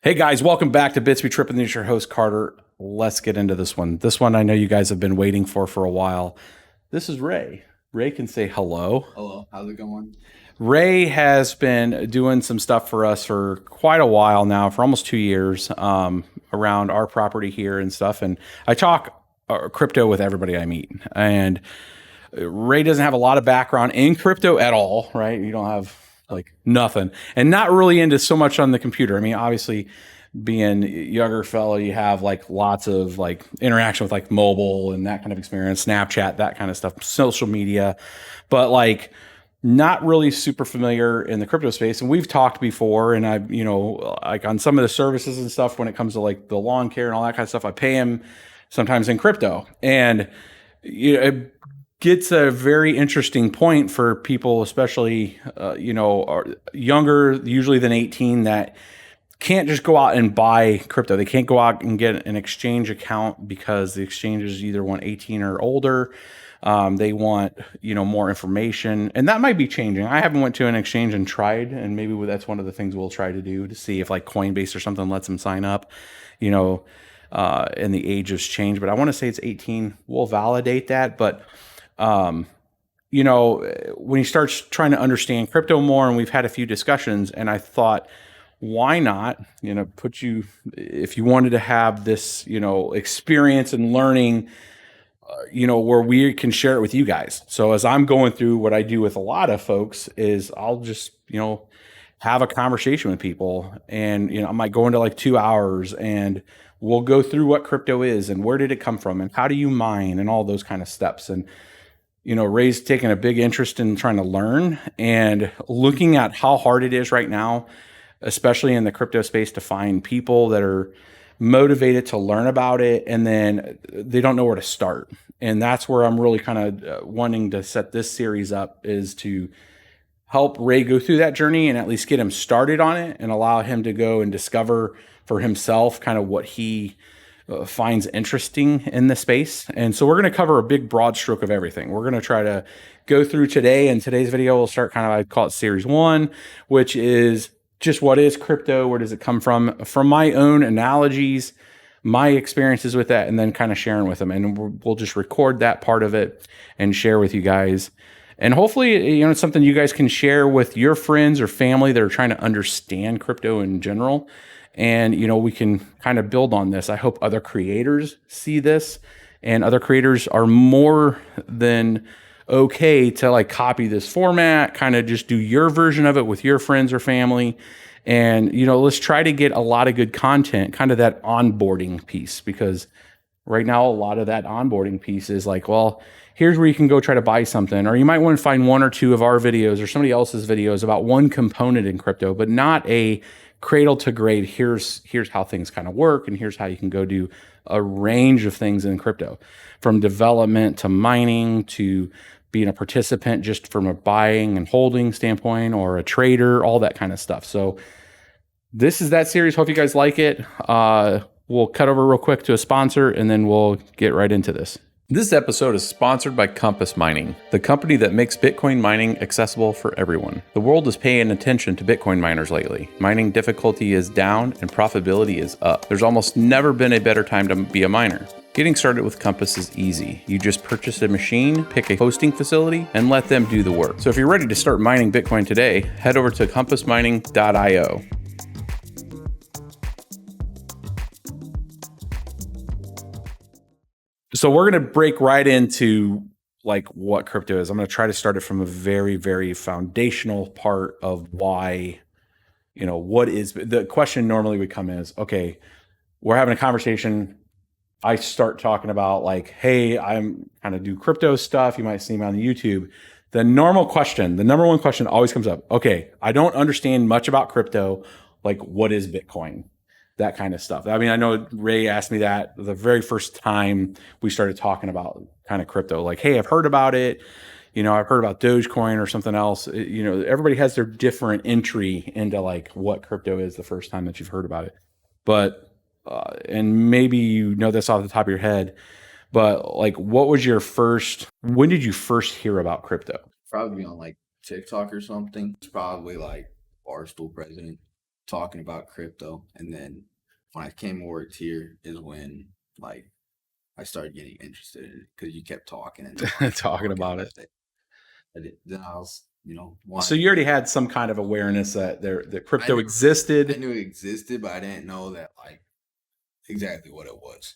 Hey guys, welcome back to BitsBeTrippin. This is your host Carter. Let's get into this one. This one I know you guys have been waiting for a while. This is Ray. Ray can say hello. Hello, how's it going? Ray has been doing some stuff for us for quite a while now, for almost 2 years, around our property here and stuff. And I talk crypto with everybody I meet. And Ray doesn't have a lot of background in crypto at all, right? You don't have like nothing, and not really into so much on the computer. I mean, obviously being a younger fellow, you have like lots of like interaction with like mobile and that kind of experience, Snapchat, that kind of stuff, social media, but like not really super familiar in the crypto space. And we've talked before, and I, like on some of the services and stuff, when it comes to like the lawn care and all that kind of stuff, I pay him sometimes in crypto. And it gets a very interesting point for people, especially, younger, usually than 18, that can't just go out and buy crypto. They can't go out and get an exchange account because the exchanges either want 18 or older. They want, more information, and that might be changing. I haven't went to an exchange and tried, and maybe that's one of the things we'll try to do to see if like Coinbase or something lets them sign up, and the age has changed, but I want to say it's 18. We'll validate that. But, when he starts trying to understand crypto more, and we've had a few discussions, and I thought, why not, put you, if you wanted to have this, experience and learning, where we can share it with you guys. So as I'm going through what I do with a lot of folks is I'll just, have a conversation with people, and, I might go into like 2 hours, and we'll go through what crypto is and where did it come from and how do you mine and all those kind of steps. And, Ray's taking a big interest in trying to learn and looking at how hard it is right now, especially in the crypto space, to find people that are motivated to learn about it, and then they don't know where to start. And that's where I'm really kind of wanting to set this series up, is to help Ray go through that journey and at least get him started on it and allow him to go and discover for himself kind of what he finds interesting in the space. And so we're going to cover a big broad stroke of everything. We're going to try to go through today, and today's video will start kind of, I call it series 1, which is just what is crypto, where does it come from my own analogies, my experiences with that, and then kind of sharing with them. And we'll just record that part of it and share with you guys. And hopefully, it's something you guys can share with your friends or family that are trying to understand crypto in general. And, we can kind of build on this. I hope other creators see this, and other creators are more than okay to like copy this format, kind of just do your version of it with your friends or family. And, let's try to get a lot of good content, kind of that onboarding piece, because right now a lot of that onboarding piece is like, well, here's where you can go try to buy something, or you might want to find 1 or 2 of our videos or somebody else's videos about one component in crypto, but not a cradle to grave. Here's how things kind of work, and here's how you can go do a range of things in crypto, from development to mining to being a participant just from a buying and holding standpoint, or a trader, all that kind of stuff. So this is that series. Hope you guys like it. We'll cut over real quick to a sponsor, and then we'll get right into this. This episode is sponsored by Compass Mining, the company that makes Bitcoin mining accessible for everyone. The world is paying attention to Bitcoin miners lately. Mining difficulty is down and profitability is up. There's almost never been a better time to be a miner. Getting started with Compass is easy. You just purchase a machine, pick a hosting facility, and let them do the work. So if you're ready to start mining Bitcoin today, head over to compassmining.io. So we're going to break right into like what crypto is. I'm going to try to start it from a very, very foundational part of why, what is the question normally would come is, okay, we're having a conversation. I start talking about like, hey, I'm kind of do crypto stuff. You might see me on YouTube. The number one question always comes up. Okay, I don't understand much about crypto. Like, what is Bitcoin? That kind of stuff. I mean, I know Ray asked me that the very first time we started talking about kind of crypto, like, hey, I've heard about it. I've heard about Dogecoin or something else. Everybody has their different entry into like what crypto is the first time that you've heard about it. But, and maybe you know this off the top of your head, but like, when did you first hear about crypto? Probably on like TikTok or something. It's probably like Barstool President talking about crypto, and then when I came over to here is when like I started getting interested in it because you kept talking and Talking about it. Then I was, So you already had some kind of awareness that that crypto I existed. knew it existed, but I didn't know that like exactly what it was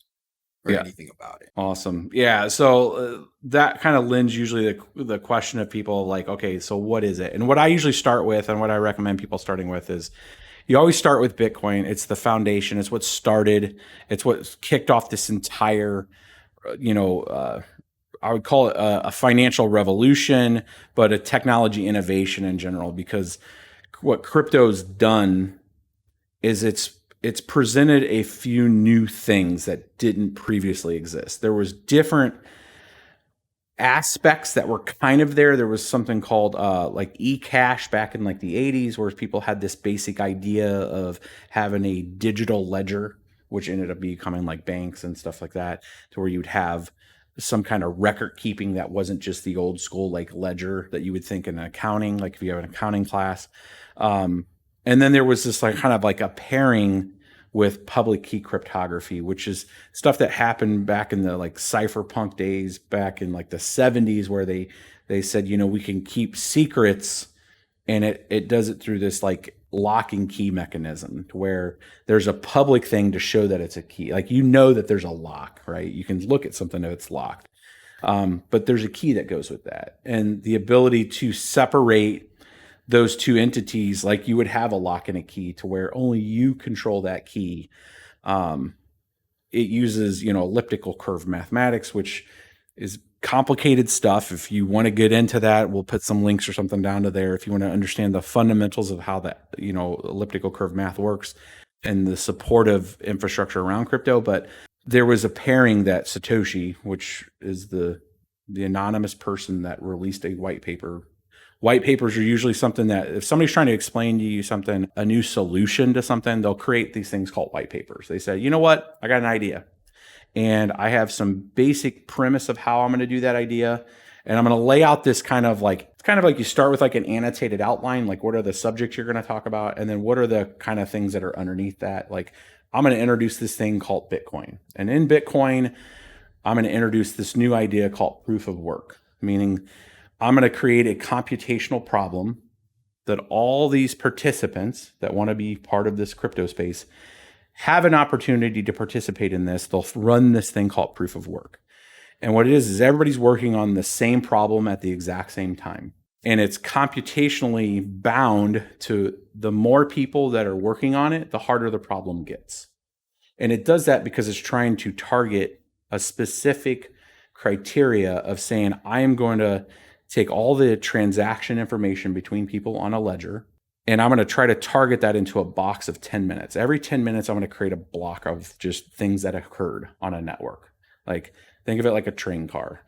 or Yeah. anything about it. Awesome. Yeah. So that kind of lends usually the question of people like, okay, so what is it? And what I usually start with, and what I recommend people starting with, is you always start with Bitcoin. It's the foundation. It's what started. It's what kicked off this entire, I would call it a financial revolution, but a technology innovation in general. Because what crypto's done is it's presented a few new things that didn't previously exist. There was different aspects that were kind of there. There was something called like e-cash back in like the 80s, where people had this basic idea of having a digital ledger, which ended up becoming like banks and stuff like that, to where you'd have some kind of record keeping that wasn't just the old school like ledger that you would think in accounting, like if you have an accounting class. And then there was this like kind of like a pairing with public key cryptography, which is stuff that happened back in the like cypherpunk days, back in like the 70s, where they said, we can keep secrets, and it does it through this like locking key mechanism, to where there's a public thing to show that it's a key. Like, that there's a lock, right? You can look at something if it's locked. But there's a key that goes with that. And the ability to separate those two entities, like you would have a lock and a key, to where only you control that key. It uses, elliptical curve mathematics, which is complicated stuff. If you want to get into that, we'll put some links or something down to there. If you want to understand the fundamentals of how that, elliptical curve math works and the supportive infrastructure around crypto. But there was a pairing that Satoshi, which is the anonymous person that released a white paper. White papers are usually something that if somebody's trying to explain to you something, a new solution to something, they'll create these things called white papers. They say, you know what? I got an idea, and I have some basic premise of how I'm going to do that idea. And I'm going to lay out this kind of like, it's kind of like you start with like an annotated outline, like what are the subjects you're going to talk about? And then what are the kind of things that are underneath that? Like, I'm going to introduce this thing called Bitcoin. And in Bitcoin, I'm going to introduce this new idea called proof of work, meaning I'm going to create a computational problem that all these participants that want to be part of this crypto space have an opportunity to participate in this. They'll run this thing called proof of work. And what it is everybody's working on the same problem at the exact same time. And it's computationally bound to the more people that are working on it, the harder the problem gets. And it does that because it's trying to target a specific criteria of saying, I am going to take all the transaction information between people on a ledger, and I'm going to try to target that into a box of 10 minutes. Every 10 minutes, I'm going to create a block of just things that occurred on a network. Like, think of it like a train car.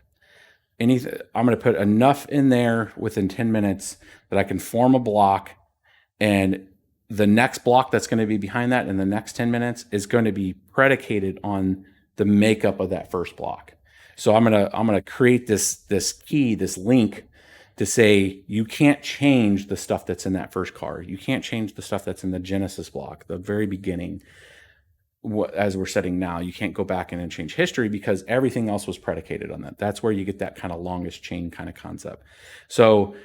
I'm going to put enough in there within 10 minutes that I can form a block, and the next block that's going to be behind that in the next 10 minutes is going to be predicated on the makeup of that first block. So I'm gonna create this key, this link, to say you can't change the stuff that's in that first car. You can't change the stuff that's in the Genesis block, the very beginning. As we're setting now, you can't go back in and change history because everything else was predicated on that. That's where you get that kind of longest chain kind of concept. So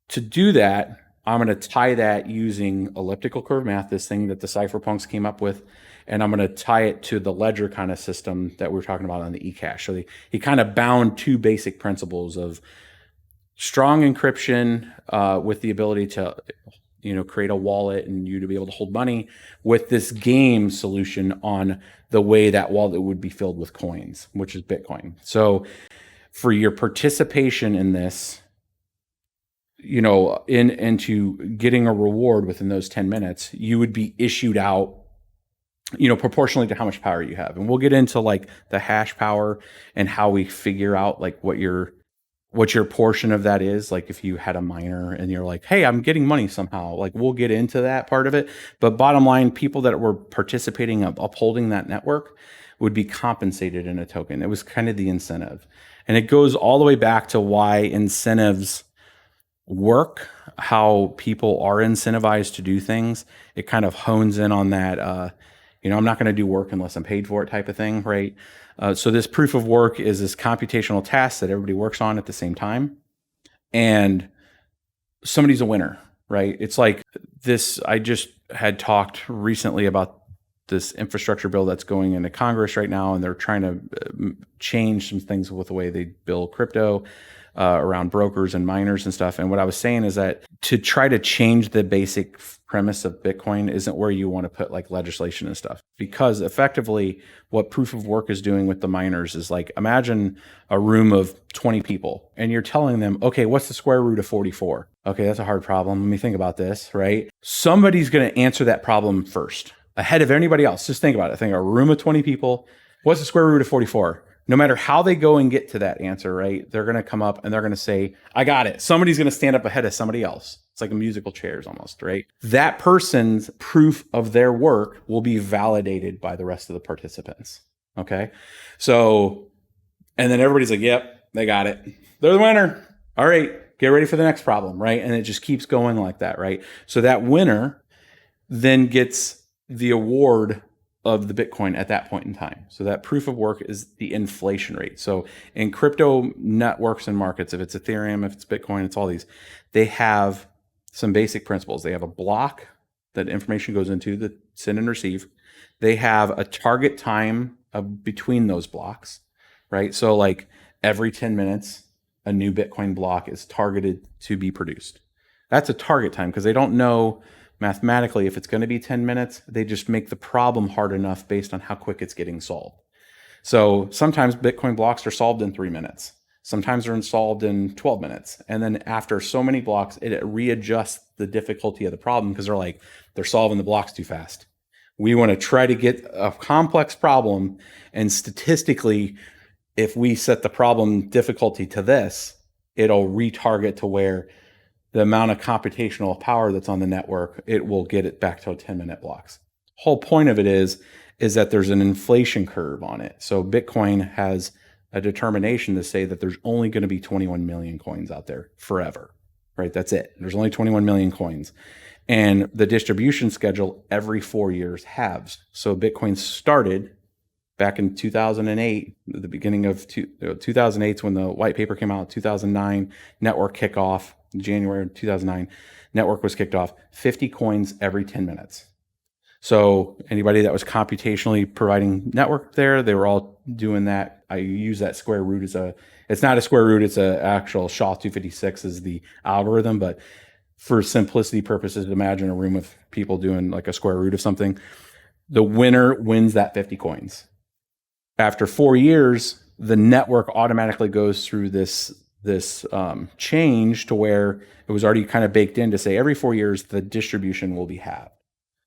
to do that, I'm going to tie that using elliptical curve math, this thing that the cypherpunks came up with, and I'm going to tie it to the ledger kind of system that we were talking about on the eCash. So he kind of bound two basic principles of strong encryption with the ability to, create a wallet and you to be able to hold money, with this game solution on the way that wallet would be filled with coins, which is Bitcoin. So for your participation in this, into getting a reward within those 10 minutes, you would be issued out, proportionally to how much power you have. And we'll get into like the hash power and how we figure out like what your portion of that is. Like if you had a miner and you're like, hey, I'm getting money somehow, like we'll get into that part of it. But bottom line, people that were participating of upholding that network would be compensated in a token. It was kind of the incentive. And it goes all the way back to why incentives work. how people are incentivized to do things, it kind of hones in on that, I'm not going to do work unless I'm paid for it type of thing, right? So this proof of work is this computational task that everybody works on at the same time. And somebody's a winner, right? It's like this. I just had talked recently about this infrastructure bill that's going into Congress right now, and they're trying to change some things with the way they bill crypto around brokers and miners and stuff. And what I was saying is that to try to change the basic premise of Bitcoin isn't where you want to put like legislation and stuff, because effectively what proof of work is doing with the miners is like, imagine a room of 20 people and you're telling them, okay, what's the square root of 44? Okay, that's a hard problem. Let me think about this, right? Somebody's going to answer that problem first ahead of anybody else. Just think about it. Think a room of 20 people. What's the square root of 44? No matter how they go and get to that answer, right? They're going to come up and they're going to say, I got it. Somebody's going to stand up ahead of somebody else. It's like a musical chairs almost, right? That person's proof of their work will be validated by the rest of the participants. Okay. So, and then everybody's like, yep, they got it. They're the winner. All right, get ready for the next problem, right? And it just keeps going like that, right? So that winner then gets the award of the Bitcoin at that point in time. So that proof of work is the inflation rate. So in crypto networks and markets, if it's Ethereum, if it's Bitcoin, it's all these, they have some basic principles. They have a block that information goes into, the send and receive. They have a target time of between those blocks, right? So like every 10 minutes, a new Bitcoin block is targeted to be produced. That's a target time because they don't know mathematically if it's going to be 10 minutes. They just make the problem hard enough based on how quick it's getting solved. So sometimes Bitcoin blocks are solved in 3 minutes. Sometimes they're solved in 12 minutes. And then after so many blocks, it readjusts the difficulty of the problem because they're solving the blocks too fast. We want to try to get a complex problem, and statistically, if we set the problem difficulty to this, it'll retarget to where the amount of computational power that's on the network, it will get it back to 10-minute blocks. Whole point of it is that there's an inflation curve on it. So Bitcoin has a determination to say that there's only going to be 21 million coins out there forever, right? That's it. There's only 21 million coins. And the distribution schedule every 4 years halves. So Bitcoin started back in 2008, the beginning of 2008 is when the white paper came out. 2009 network kickoff, January of 2009, network was kicked off. 50 coins every 10 minutes. So anybody that was computationally providing network there, they were all doing that. I use that square root it's not a square root, it's an actual SHA-256 is the algorithm, but for simplicity purposes, imagine a room of people doing like a square root of something. The winner wins that 50 coins. After 4 years, the network automatically goes through this change to where it was already kind of baked in to say every 4 years, the distribution will be halved.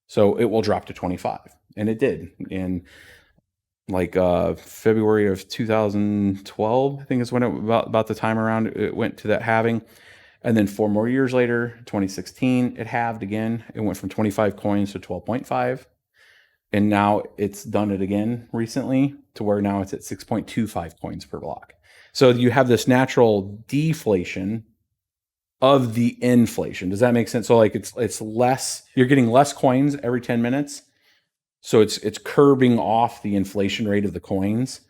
So it will drop to 25. And it did in like February of 2012, I think is when about the time around it went to that halving. And then 4 more years later, 2016, it halved again. It went from 25 coins to 12.5. And now it's done it again recently to where now it's at 6.25 coins per block. So you have this natural deflation of the inflation. Does that make sense? So like it's less, you're getting less coins every 10 minutes. So it's curbing off the inflation rate of the coins,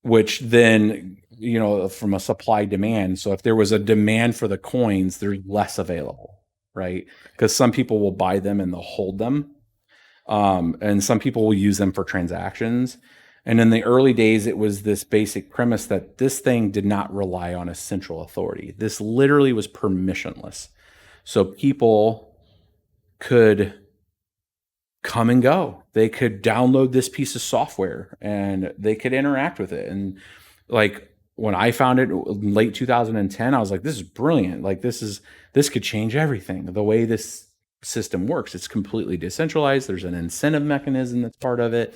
which then, from a supply demand. So if there was a demand for the coins, there's less available, right? Because some people will buy them and they'll hold them. And some people will use them for transactions. And in the early days, it was this basic premise that this thing did not rely on a central authority. This literally was permissionless. So people could come and go. They could download this piece of software and they could interact with it. And like when I found it in late 2010, I was like, this is brilliant. Like this could change everything. The way this system works, it's completely decentralized. There's an incentive mechanism that's part of it.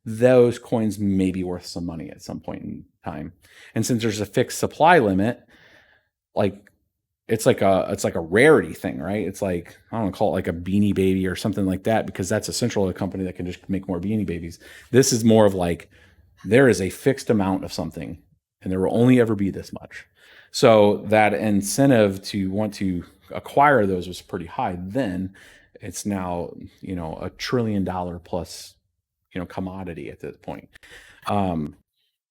Those coins may be worth some money at some point in time. And since there's a fixed supply limit, like it's like a rarity thing, right? It's like, I don't want to call it like a Beanie Baby or something like that, because that's essentially a company that can just make more Beanie Babies. This is more of like, there is a fixed amount of something and there will only ever be this much. So that incentive to want to acquire those was pretty high then. It's now, $1 trillion plus, commodity at this point.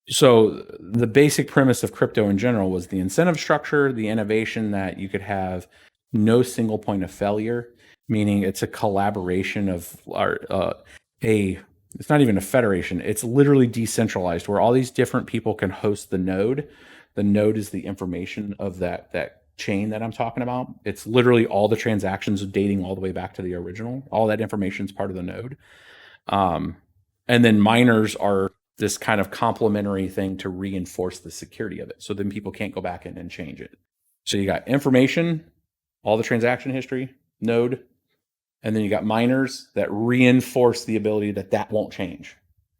So the basic premise of crypto in general was the incentive structure, the innovation that you could have no single point of failure, meaning it's a collaboration of it's not even a federation. It's literally decentralized where all these different people can host the node. The node is the information of that chain that I'm talking about. It's literally all the transactions dating all the way back to the original. All that information is part of the node. And then miners are this kind of complementary thing to reinforce the security of it. So then people can't go back in and change it. So you got information, all the transaction history, node, and then you got miners that reinforce the ability that won't change.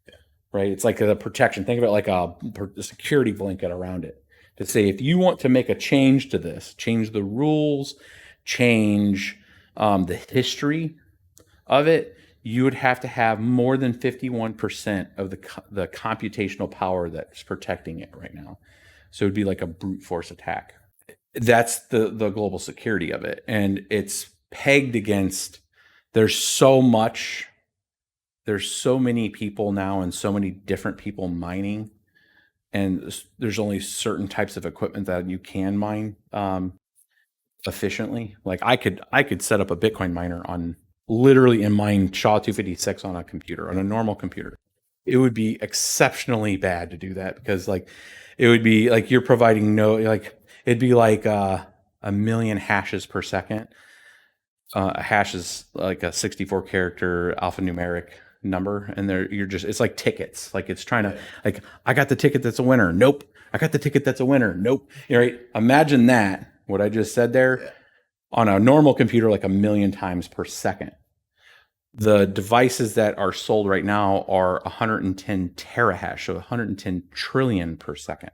Yeah. Right? It's like the protection. Think of it like a security blanket around it to say, if you want to make a change to this, change the rules, change the history of it, you would have to have more than 51% of the computational power that's protecting it right now. So it'd be like a brute force attack. That's the global security of it. And it's pegged against, there's so many people now and so many different people mining. And there's only certain types of equipment that you can mine efficiently. Like I could set up a Bitcoin miner on literally and mine SHA-256 on a computer, on a normal computer. It would be exceptionally bad to do that because it would be like you're providing it'd be like a million hashes per second. A hash is like a 64 character alphanumeric number, and it's like tickets. Like it's trying to I got the ticket that's a winner. Nope. I got the ticket that's a winner. Nope. Right? Imagine that, what I just said there, on a normal computer, like a million times per second. The devices that are sold right now are 110 terahash, so 110 trillion per second.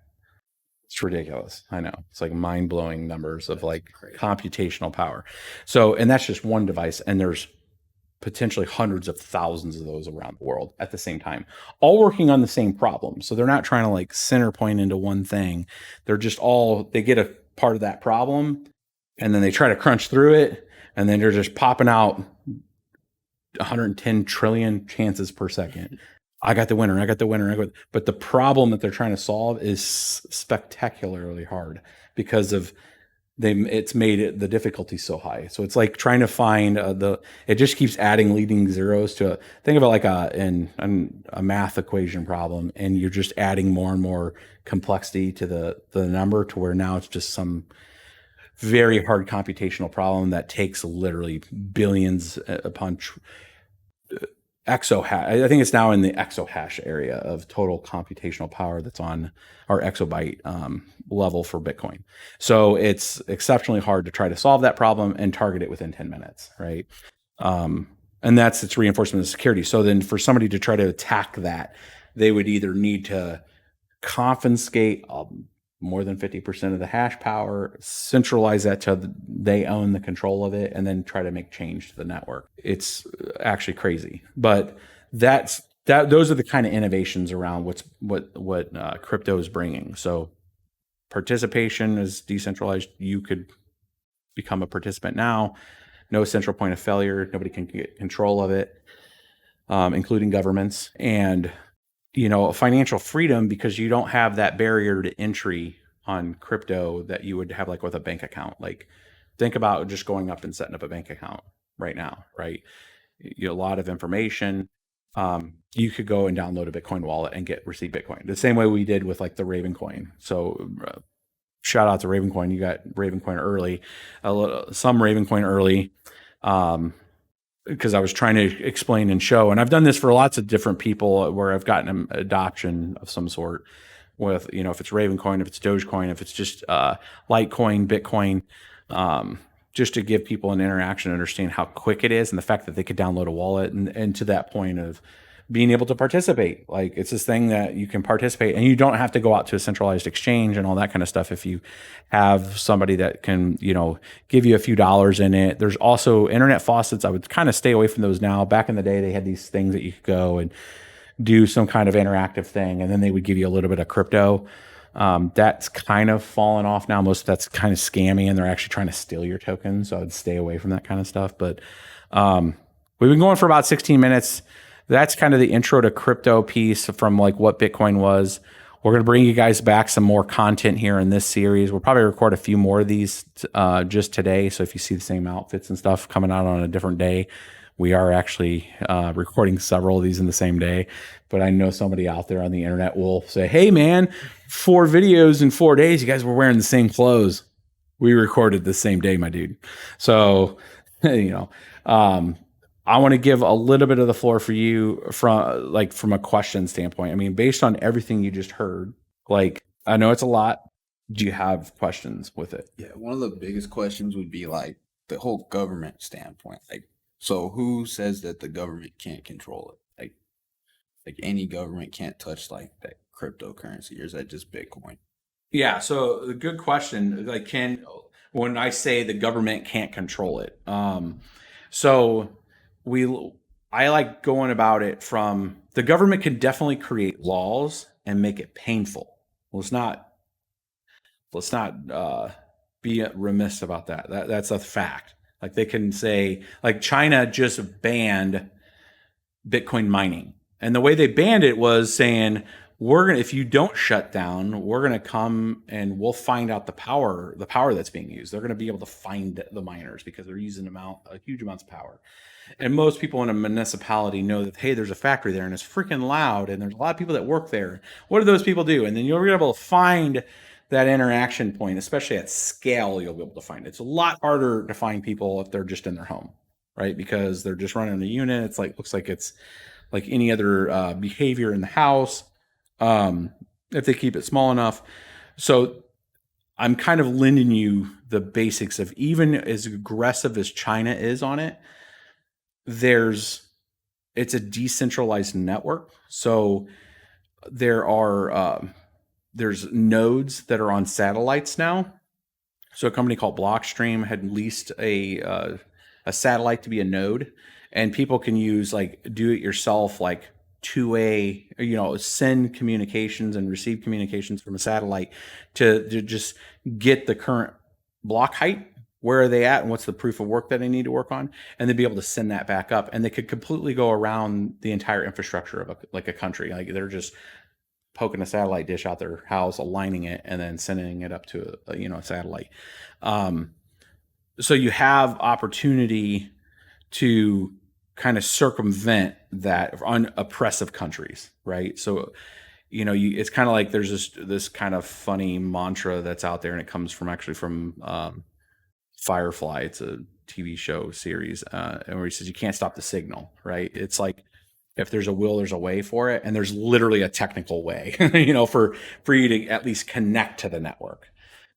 It's ridiculous. I know. It's like mind-blowing numbers of computational power. So, and that's just one device, and there's potentially hundreds of thousands of those around the world at the same time, all working on the same problem. So they're not trying to center point into one thing. They're just they get a part of that problem, and then they try to crunch through it, and then they're just popping out 110 trillion chances per second. I got the winner. But the problem that they're trying to solve is spectacularly hard because of it's made the difficulty so high. So it's like trying to find it just keeps adding leading zeros to think of it like a math equation problem, and you're just adding more and more complexity to the number to where now it's just some very hard computational problem that takes literally billions upon exahash. I think it's now in the exahash area of total computational power that's on our exabyte level for Bitcoin. So it's exceptionally hard to try to solve that problem and target it within 10 minutes, right? And that's its reinforcement of security. So then for somebody to try to attack that, they would either need to confiscate more than 50% of the hash power, centralize that to they own the control of it, and then try to make change to the network. It's actually crazy, but those are the kind of innovations around what crypto is bringing. So participation is decentralized. You could become a participant now. No central point of failure. Nobody can get control of it, including governments. And financial freedom, because you don't have that barrier to entry on crypto that you would have with a bank account. Think about just going up and setting up a bank account right now, right? A lot of information. You could go and download a Bitcoin wallet and receive Bitcoin the same way we did with the Raven coin. So shout out to Raven coin. You got Raven coin early, some Raven coin early. Because I was trying to explain and show, and I've done this for lots of different people where I've gotten adoption of some sort with, if it's Ravencoin, if it's Dogecoin, if it's just Litecoin, Bitcoin, just to give people an interaction, understand how quick it is and the fact that they could download a wallet and to that point of being able to participate. It's this thing that you can participate and you don't have to go out to a centralized exchange and all that kind of stuff. If you have somebody that can, give you a few dollars in it. There's also internet faucets. I would kind of stay away from those now. Back in the day, they had these things that you could go and do some kind of interactive thing, and then they would give you a little bit of crypto. That's kind of fallen off now. Most of that's kind of scammy, and they're actually trying to steal your tokens. So I'd stay away from that kind of stuff. But we've been going for about 16 minutes. That's kind of the intro to crypto piece from like what Bitcoin was. We're going to bring you guys back some more content here in this series. We'll probably record a few more of these just today. So if you see the same outfits and stuff coming out on a different day, we are actually recording several of these in the same day. But I know somebody out there on the internet will say, hey, man, 4 videos in 4 days. You guys were wearing the same clothes. We recorded the same day, my dude. So, I want to give a little bit of the floor for you from a question standpoint. I mean, based on everything you just heard, like, I know it's a lot. Do you have questions with it? Yeah, one of the biggest questions would be like the whole government standpoint. Like, so who says that the government can't control it? Like any government can't touch like that cryptocurrency, or is that just Bitcoin? Yeah, so a good question. Like, when I say the government can't control it, so I like going about it from the government can definitely create laws and make it painful. Well, let's not be remiss about that. That's a fact. Like they can say, like China just banned Bitcoin mining. And the way they banned it was saying, if you don't shut down, we're gonna come and we'll find out the power that's being used. They're gonna be able to find the miners because they're using huge amounts of power. And most people in a municipality know that, hey, there's a factory there and it's freaking loud and there's a lot of people that work there. What do those people do? And then you'll be able to find that interaction point, especially at scale, you'll be able to find it. It's a lot harder to find people if they're just in their home, right? Because they're just running a unit. It's like, looks like it's like any other behavior in the house, if they keep it small enough. So I'm kind of lending you the basics of, even as aggressive as China is on it, it's a decentralized network. So there's nodes that are on satellites now. So a company called Blockstream had leased a satellite to be a node, and people can use like do it yourself, like 2A, send communications and receive communications from a satellite to just get the current block height. Where are they at and what's the proof of work that they need to work on? And they'd be able to send that back up, and they could completely go around the entire infrastructure of a country. Like they're just poking a satellite dish out their house, aligning it, and then sending it up to a satellite. So you have opportunity to kind of circumvent that on oppressive countries, right? So it's kind of like there's this kind of funny mantra that's out there, and it comes from Firefly. It's a TV show series, and where he says you can't stop the signal, right? It's like if there's a will, there's a way for it, and there's literally a technical way, for you to at least connect to the network,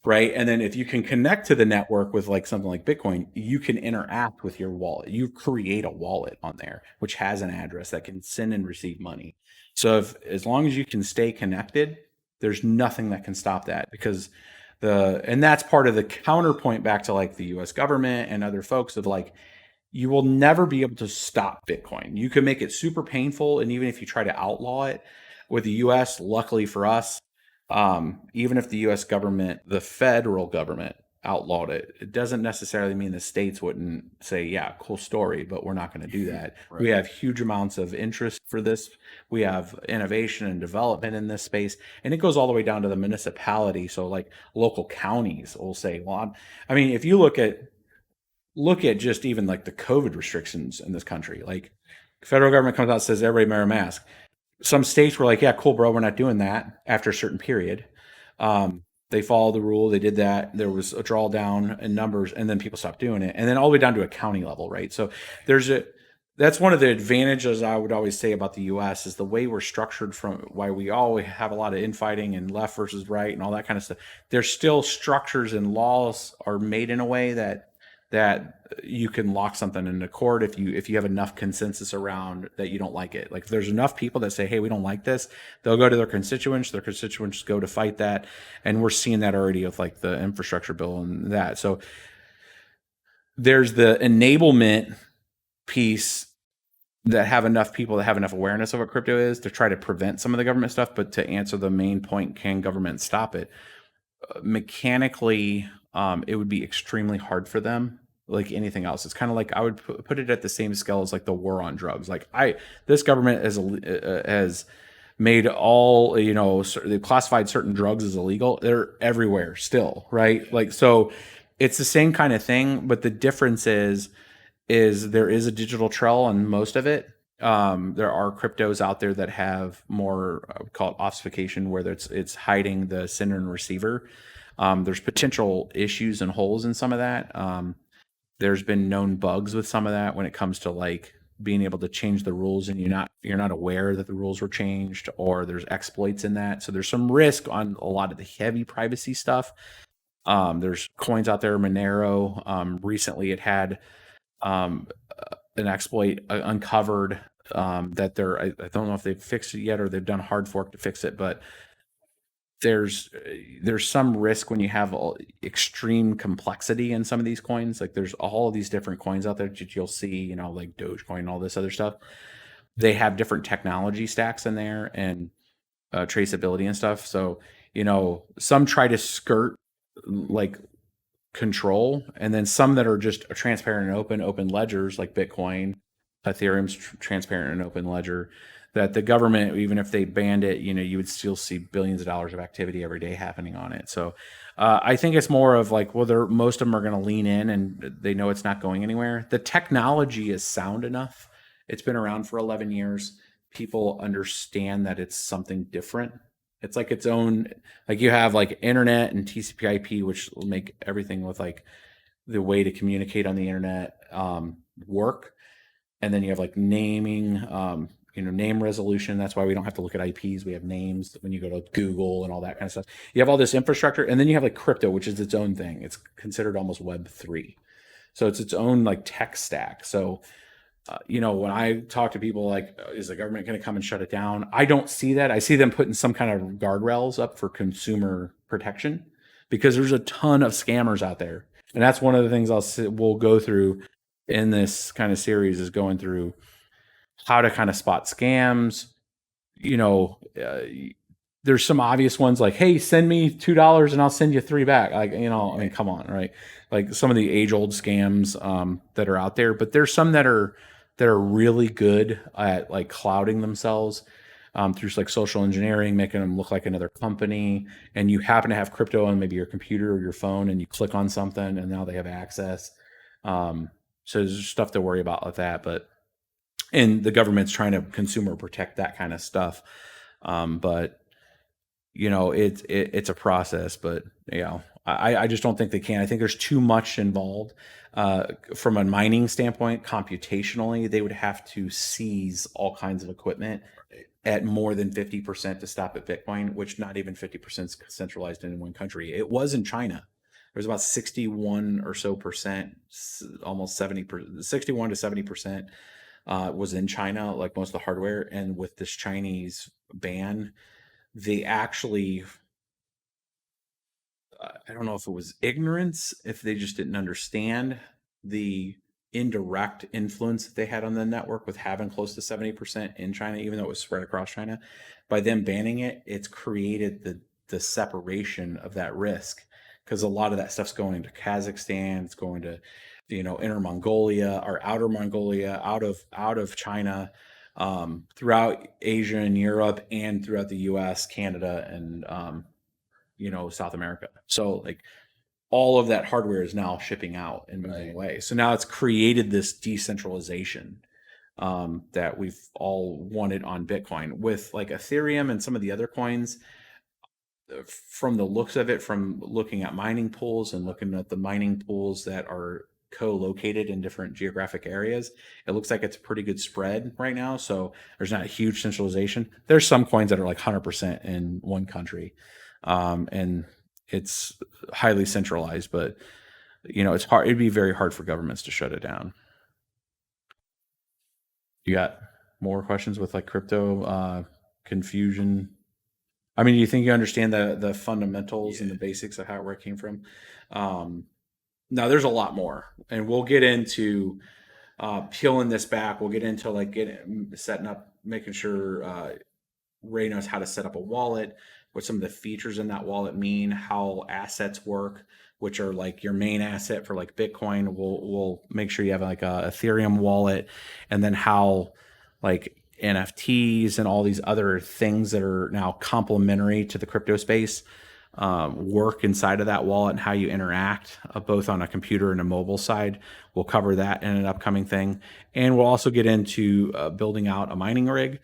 right? And then if you can connect to the network with like something like Bitcoin, you can interact with your wallet. You create a wallet on there which has an address that can send and receive money. So as long as you can stay connected, there's nothing that can stop that, because and that's part of the counterpoint back to like the US government and other folks of like, you will never be able to stop Bitcoin. You can make it super painful. And even if you try to outlaw it with the US, luckily for us, even if the US government, the federal government outlawed it, it doesn't necessarily mean the states wouldn't say, yeah, cool story, but we're not going to do that. Right. We have huge amounts of interest for this. We have innovation and development in this space, and it goes all the way down to the municipality. So like local counties will say, well, I mean, if you look at just even like the COVID restrictions in this country, like the federal government comes out and says, everybody wear a mask. Some states were like, yeah, cool, bro, we're not doing that after a certain period. They followed the rule. They did that. There was a drawdown in numbers, and then people stopped doing it. And then all the way down to a county level, right? So that's one of the advantages I would always say about the U.S. is the way we're structured, from why we always have a lot of infighting and left versus right and all that kind of stuff. There's still structures and laws are made in a way that you can lock something into court if you have enough consensus around that you don't like it. Like if there's enough people that say, hey, we don't like this, they'll go to their constituents go to fight that. And we're seeing that already with like the infrastructure bill and that. So there's the enablement piece that have enough people that have enough awareness of what crypto is to try to prevent some of the government stuff. But to answer the main point, can government stop it? Mechanically, it would be extremely hard for them. Like anything else, it's kind of like I would put it at the same scale as like the war on drugs. Like this government has made all, they've classified certain drugs as illegal. They're everywhere still, right? Like, so it's the same kind of thing, but the difference is there is a digital trail on most of it. There are cryptos out there that have more, called obfuscation, where it's hiding the sender and receiver. There's potential issues and holes in some of that. There's been known bugs with some of that when it comes to like being able to change the rules and you're not aware that the rules were changed, or there's exploits in that. So there's some risk on a lot of the heavy privacy stuff. There's coins out there, Monero. Recently it had an exploit uncovered, that I don't know if they've fixed it yet or they've done a hard fork to fix it, but there's some risk when you have extreme complexity in some of these coins. Like there's all of these different coins out there that you'll see, like Dogecoin and all this other stuff. They have different technology stacks in there and traceability and stuff. So, some try to skirt like control, and then some that are just transparent and open ledgers like Bitcoin. Ethereum's transparent and open ledger, that the government, even if they banned it, you would still see billions of dollars of activity every day happening on it. So I think it's more of like, well, most of them are going to lean in and they know it's not going anywhere. The technology is sound enough. It's been around for 11 years. People understand that it's something different. It's like its own, like you have like internet and TCP/IP, which will make everything with like the way to communicate on the internet work. And then you have like naming, name resolution. That's why we don't have to look at IPs. We have names when you go to Google and all that kind of stuff. You have all this infrastructure, and then you have like crypto, which is its own thing. It's considered almost Web3. So it's its own like tech stack. So, when I talk to people like, is the government going to come and shut it down? I don't see that. I see them putting some kind of guardrails up for consumer protection, because there's a ton of scammers out there. And that's one of the things we'll go through in this kind of series, is going through how to kind of spot scams. There's some obvious ones like, hey, send me $2 and I'll send you 3 back. Like, I mean, come on, right? Like some of the age old scams that are out there, but there's some that are really good at like clouding themselves through like social engineering, making them look like another company. And you happen to have crypto on maybe your computer or your phone, and you click on something and now they have access. So there's stuff to worry about with that, and the government's trying to consumer protect that kind of stuff. But it's a process, but I just don't think they can. I think there's too much involved. From a mining standpoint, computationally, they would have to seize all kinds of equipment at more than 50% to stop at Bitcoin, which not even 50% is centralized in one country. It was in China. There's about 61 or so percent, almost 61 to 70% was in China, like most of the hardware. And with this Chinese ban, they actually, I don't know if it was ignorance, if they just didn't understand the indirect influence that they had on the network with having close to 70% in China, even though it was spread across China. By them banning it, it's created the separation of that risk, because a lot of that stuff's going to Kazakhstan, it's going to Inner Mongolia or Outer Mongolia, out of China, throughout Asia and Europe, and throughout the US, Canada, and South America. So like all of that hardware is now shipping out and moving away. So now it's created this decentralization that we've all wanted on Bitcoin. With like Ethereum and some of the other coins, from the looks of it, from looking at mining pools and looking at the mining pools that are co-located in different geographic areas, it looks like it's a pretty good spread right now. So there's not a huge centralization. There's some coins that are like 100% in one country, and it's highly centralized, but it's hard. It'd be very hard for governments to shut it down. You got more questions with like crypto confusion? I mean, you think you understand the fundamentals and the basics of where it came from? Now there's a lot more, and we'll get into peeling this back, we'll get into like setting up, making sure Ray knows how to set up a wallet, what some of the features in that wallet mean, how assets work, which are like your main asset for like Bitcoin. We'll make sure you have like a Ethereum wallet, and then how like NFTs and all these other things that are now complementary to the crypto space work inside of that wallet and how you interact both on a computer and a mobile side. We'll cover that in an upcoming thing. And we'll also get into building out a mining rig,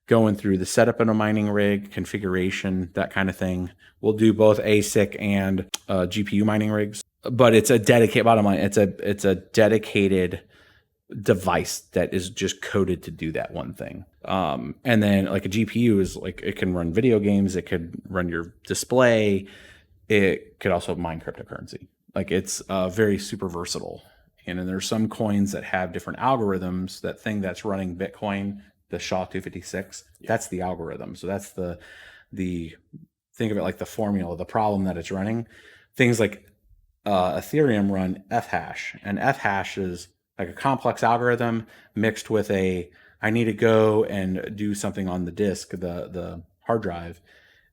going through the setup in a mining rig, configuration, that kind of thing. We'll do both ASIC and GPU mining rigs, but it's a dedicated, bottom line, it's a dedicated device that is just coded to do that one thing. And then like a GPU is like, it can run video games, it could run your display, it could also mine cryptocurrency. Like it's very super versatile. And then there's some coins that have different algorithms. That thing that's running Bitcoin, the SHA-256, that's the algorithm. So that's the think of it like the formula, the problem that it's running. Things like Ethereum run F-hash, and F-hash is like a complex algorithm mixed with I need to go and do something on the disk, the hard drive,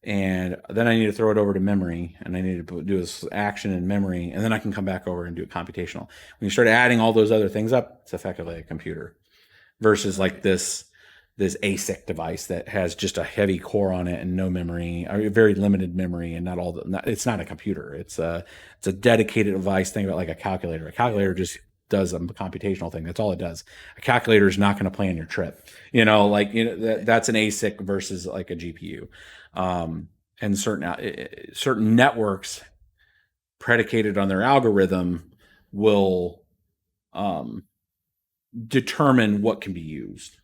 and then I need to throw it over to memory, and I need to do this action in memory, and then I can come back over and do it computational. When you start adding all those other things up, it's effectively a computer versus like this ASIC device that has just a heavy core on it and no memory, or very limited memory, and it's not a computer. It's a dedicated device. Think about like a calculator. A calculator just does a computational thing. That's all it does. A calculator is not going to plan your trip. That's an ASIC versus like a GPU. And certain networks predicated on their algorithm will determine what can be used,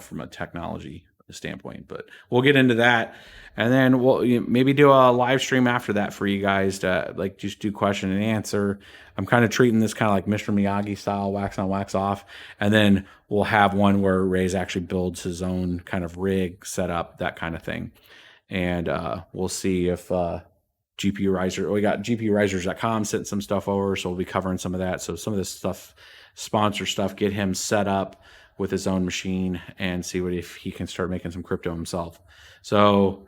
from a technology standpoint. But we'll get into that, and then we'll maybe do a live stream after that for you guys to like just do question and answer. I'm kind of treating this kind of like Mr. Miyagi style, wax on, wax off, and then we'll have one where Ray's actually builds his own kind of rig setup, that kind of thing. And we'll see if GPU Riser, we got GPUrisers.com sent some stuff over, so we'll be covering some of that. So some of this stuff, sponsor stuff, get him set up with his own machine and see if he can start making some crypto himself. So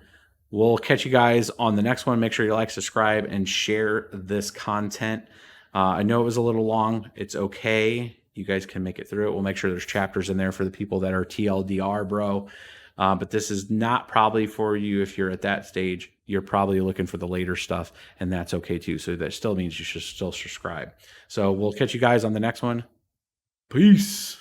we'll catch you guys on the next one. Make sure you like, subscribe, and share this content. I know it was a little long. It's okay. You guys can make it through it. We'll make sure there's chapters in there for the people that are TLDR, bro. But this is not probably for you if you're at that stage. You're probably looking for the later stuff, and that's okay too. So that still means you should still subscribe. So we'll catch you guys on the next one. Peace.